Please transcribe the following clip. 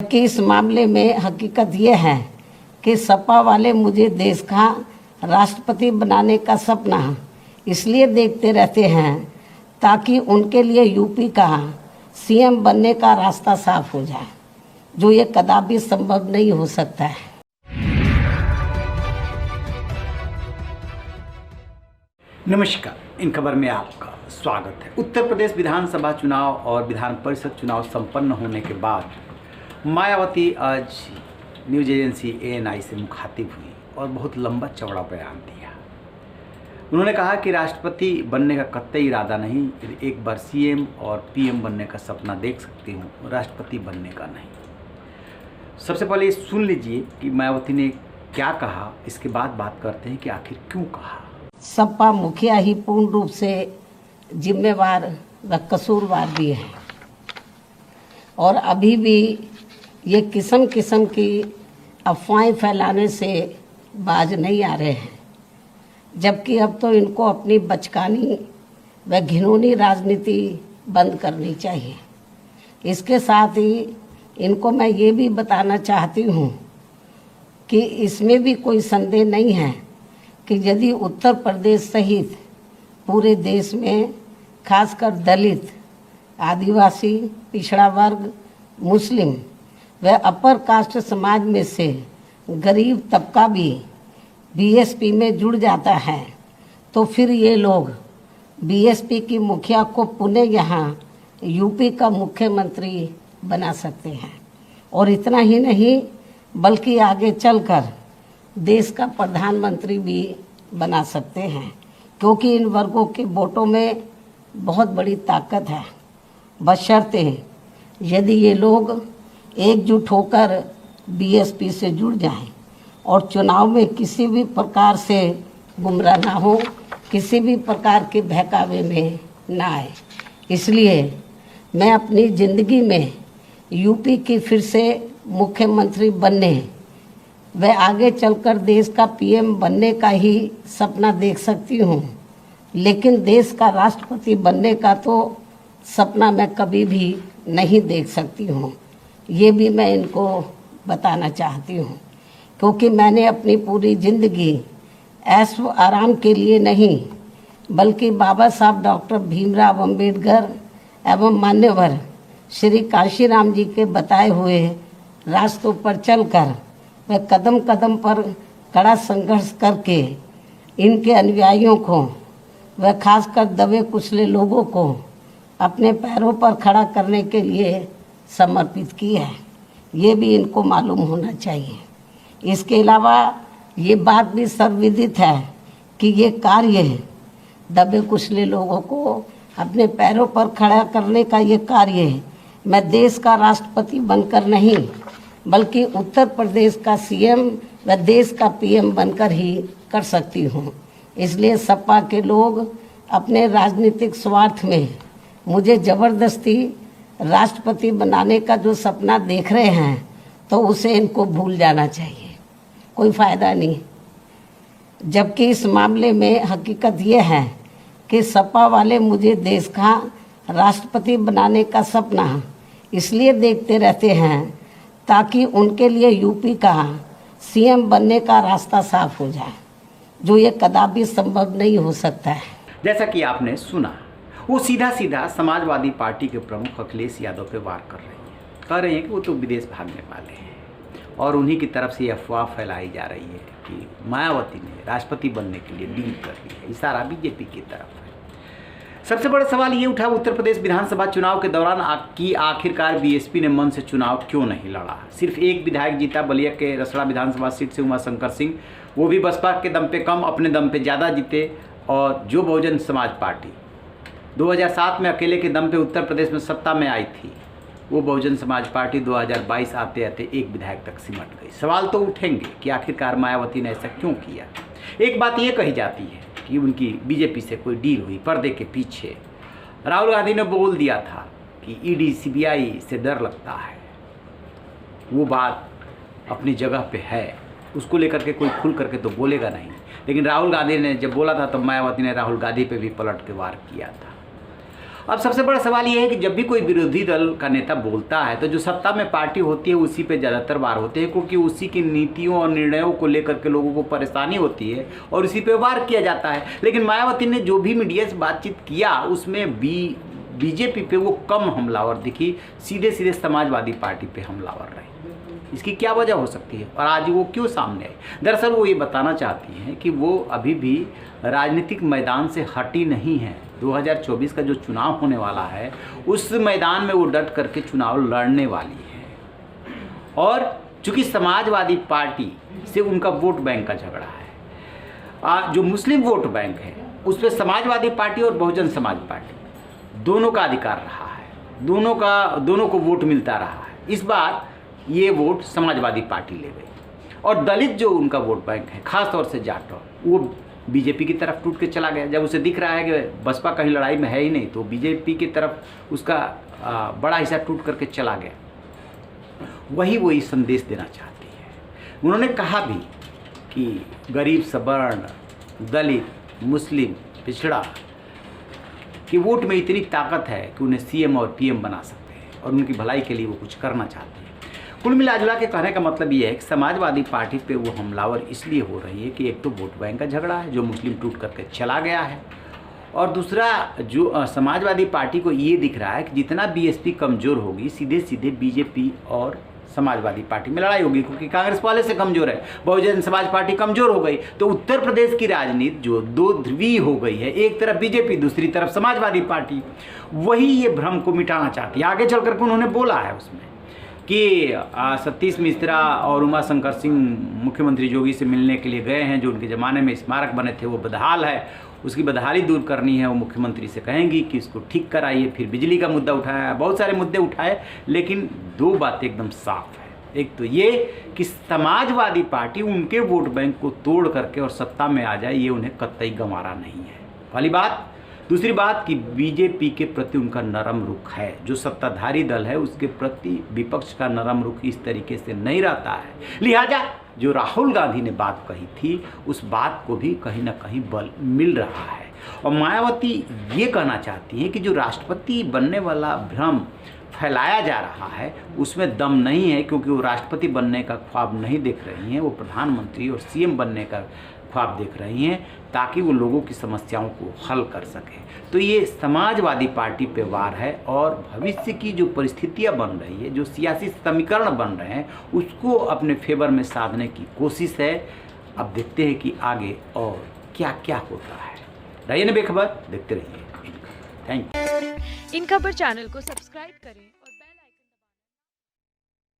कि इस मामले में हकीकत ये है कि सपा वाले मुझे देश का राष्ट्रपति बनाने का सपना इसलिए देखते रहते हैं ताकि उनके लिए यूपी का सीएम बनने का रास्ता साफ हो जाए, जो ये कदापि संभव नहीं हो सकता है। नमस्कार, इन खबर में आपका स्वागत है। उत्तर प्रदेश विधानसभा चुनाव और विधान परिषद चुनाव संपन्न होने के बाद मायावती आज न्यूज एजेंसी ANI से मुखातिब हुई और बहुत लंबा चौड़ा बयान दिया। उन्होंने कहा कि राष्ट्रपति बनने का कतई इरादा नहीं, एक बार CM और PM बनने का सपना देख सकती हूँ, राष्ट्रपति बनने का नहीं। सबसे पहले सुन लीजिए कि मायावती ने क्या कहा, इसके बाद बात करते हैं कि आखिर क्यों कहा। सपा मुखिया ही पूर्ण रूप से जिम्मेवार व कसूरवार भी है और अभी भी ये किस्म किस्म की अफवाहें फैलाने से बाज नहीं आ रहे हैं, जबकि अब तो इनको अपनी बचकानी व घिनौनी राजनीति बंद करनी चाहिए। इसके साथ ही इनको मैं ये भी बताना चाहती हूँ कि इसमें भी कोई संदेह नहीं है कि यदि उत्तर प्रदेश सहित पूरे देश में खासकर दलित, आदिवासी, पिछड़ा वर्ग, मुस्लिम व अपर कास्ट समाज में से गरीब तबका भी BSP में जुड़ जाता है तो फिर ये लोग BSP की मुखिया को पुणे यहाँ यूपी का मुख्यमंत्री बना सकते हैं और इतना ही नहीं बल्कि आगे चलकर देश का प्रधानमंत्री भी बना सकते हैं, क्योंकि इन वर्गों के वोटों में बहुत बड़ी ताकत है, बशर्ते यदि ये लोग एकजुट होकर BSP से जुड़ जाएं और चुनाव में किसी भी प्रकार से गुमराह ना हो, किसी भी प्रकार के बहकावे में ना आए। इसलिए मैं अपनी ज़िंदगी में यूपी की फिर से मुख्यमंत्री बनने व आगे चलकर देश का PM बनने का ही सपना देख सकती हूँ, लेकिन देश का राष्ट्रपति बनने का तो सपना मैं कभी भी नहीं देख सकती हूँ। ये भी मैं इनको बताना चाहती हूँ, क्योंकि मैंने अपनी पूरी ज़िंदगी ऐश व आराम के लिए नहीं बल्कि बाबा साहब डॉक्टर भीमराव अम्बेडकर एवं मान्यवर श्री कांशीराम जी के बताए हुए रास्तों पर चलकर वह कदम कदम पर कड़ा संघर्ष करके इनके अनुयायियों को व खासकर दबे कुचले लोगों को अपने पैरों पर खड़ा करने के लिए समर्पित की है। ये भी इनको मालूम होना चाहिए। इसके अलावा ये बात भी सर्वविदित है कि ये कार्य दबे कुचले लोगों को अपने पैरों पर खड़ा करने का ये कार्य मैं देश का राष्ट्रपति बनकर नहीं बल्कि उत्तर प्रदेश का CM व देश का PM बनकर ही कर सकती हूँ। इसलिए सपा के लोग अपने राजनीतिक स्वार्थ में मुझे ज़बरदस्ती राष्ट्रपति बनाने का जो सपना देख रहे हैं तो उसे इनको भूल जाना चाहिए, कोई फ़ायदा नहीं। जबकि इस मामले में हकीकत ये है कि सपा वाले मुझे देश का राष्ट्रपति बनाने का सपना इसलिए देखते रहते हैं ताकि उनके लिए यूपी का CM बनने का रास्ता साफ हो जाए, जो ये कदापि संभव नहीं हो सकता है। जैसा कि आपने सुना, वो सीधा सीधा समाजवादी पार्टी के प्रमुख अखिलेश यादव पे वार कर रही है। कह रहे हैं कि वो तो विदेश भागने वाले हैं और उन्हीं की तरफ से अफवाह फैलाई जा रही है कि मायावती ने राष्ट्रपति बनने के लिए डील कर ली है। इशारा BJP की तरफ है। सबसे बड़ा सवाल ये उठा उत्तर प्रदेश विधानसभा चुनाव के दौरान कि आखिरकार BSP ने मन से चुनाव क्यों नहीं लड़ा। सिर्फ एक विधायक जीता, बलिया के रसड़ा विधानसभा सीट से उमाशंकर सिंह, वो भी बसपा के दम पे कम, अपने दम पे ज़्यादा जीते। और जो बहुजन समाज पार्टी 2007 में अकेले के दम पे उत्तर प्रदेश में सत्ता में आई थी, वो बहुजन समाज पार्टी 2022 आते आते एक विधायक तक सिमट गई। सवाल तो उठेंगे कि आखिरकार मायावती ने ऐसा क्यों किया। एक बात ये कही जाती है कि उनकी BJP से कोई डील हुई पर्दे के पीछे। राहुल गांधी ने बोल दिया था कि ED CBI से डर लगता है। वो बात अपनी जगह पे है, उसको लेकर के कोई खुल करके तो बोलेगा नहीं, लेकिन राहुल गांधी ने जब बोला था तो मायावती ने राहुल गांधी पे भी पलट के वार किया था। अब सबसे बड़ा सवाल ये है कि जब भी कोई विरोधी दल का नेता बोलता है तो जो सत्ता में पार्टी होती है उसी पे ज़्यादातर वार होते हैं, क्योंकि उसी की नीतियों और निर्णयों को लेकर के लोगों को परेशानी होती है और उसी पे वार किया जाता है। लेकिन मायावती ने जो भी मीडिया से बातचीत किया उसमें बीजेपी पे वो कम हमलावर दिखी, सीधे सीधे समाजवादी पार्टी पे हमलावर रही। इसकी क्या वजह हो सकती है और आज वो क्यों सामने आई? दरअसल वो ये बताना चाहती हैं कि वो अभी भी राजनीतिक मैदान से हटी नहीं है। 2024 का जो चुनाव होने वाला है उस मैदान में वो डट करके चुनाव लड़ने वाली है। और चूंकि समाजवादी पार्टी से उनका वोट बैंक का झगड़ा है, जो मुस्लिम वोट बैंक है उस पर समाजवादी पार्टी और बहुजन समाज पार्टी दोनों का अधिकार रहा है, दोनों को वोट मिलता रहा है। इस बार ये वोट समाजवादी पार्टी ले गई और दलित जो उनका वोट बैंक है, खास तौर से जाटव, वो बीजेपी की तरफ टूट के चला गया। जब उसे दिख रहा है कि बसपा कहीं लड़ाई में है ही नहीं तो बीजेपी की तरफ उसका बड़ा हिस्सा टूट करके चला गया। वही संदेश देना चाहती है। उन्होंने कहा भी कि गरीब, सवर्ण, दलित, मुस्लिम, पिछड़ा कि वोट में इतनी ताकत है कि उन्हें सीएम और पीएम बना सकते हैं और उनकी भलाई के लिए वो कुछ करना चाहते हैं। कुल मिलाजुला के कहने का मतलब ये है कि समाजवादी पार्टी पे वो हमलावर इसलिए हो रही है कि एक तो वोट बैंक का झगड़ा है जो मुस्लिम टूट करके चला गया है, और दूसरा जो समाजवादी पार्टी को ये दिख रहा है कि जितना बीएसपी कमज़ोर होगी सीधे सीधे बीजेपी और समाजवादी पार्टी में लड़ाई होगी, क्योंकि कांग्रेस पहले से कमज़ोर है, बहुजन समाज पार्टी कमज़ोर हो गई। तो उत्तर प्रदेश की राजनीति जो दो ध्रुवीय हो गई है, एक तरफ बीजेपी दूसरी तरफ समाजवादी पार्टी, वही ये भ्रम को मिटाना चाहती है। आगे चल करके उन्होंने बोला है उसमें कि सतीश मिश्रा और उमा शंकर सिंह मुख्यमंत्री योगी से मिलने के लिए गए हैं, जो उनके ज़माने में स्मारक बने थे वो बदहाल है, उसकी बदहाली दूर करनी है। वो मुख्यमंत्री से कहेंगी कि इसको ठीक कराइए। फिर बिजली का मुद्दा उठाया, बहुत सारे मुद्दे उठाए, लेकिन दो बातें एकदम साफ है। एक तो ये कि समाजवादी पार्टी उनके वोट बैंक को तोड़ करके और सत्ता में आ जाए, ये उन्हें कतई गंवारा नहीं है, पहली बात। दूसरी बात कि बीजेपी के प्रति उनका नरम रुख है, जो सत्ताधारी दल है उसके प्रति विपक्ष का नरम रुख इस तरीके से नहीं रहता है। लिहाजा जो राहुल गांधी ने बात कही थी उस बात को भी कहीं ना कहीं बल मिल रहा है। और मायावती ये कहना चाहती हैं कि जो राष्ट्रपति बनने वाला भ्रम फैलाया जा रहा है उसमें दम नहीं है, क्योंकि वो राष्ट्रपति बनने का ख्वाब नहीं देख रही हैं, वो प्रधानमंत्री और सीएम बनने का ख्वाब देख रही हैं ताकि वो लोगों की समस्याओं को हल कर सके। तो ये समाजवादी पार्टी पे वार है और भविष्य की जो परिस्थितियां बन रही है, जो सियासी समीकरण बन रहे हैं, उसको अपने फेवर में साधने की कोशिश है। अब देखते हैं कि आगे और क्या क्या होता है। रहिए ना बेखबर, देखते रहिए इन खबर। Thank you. इन खबर चैनल को सब्सक्राइब करें।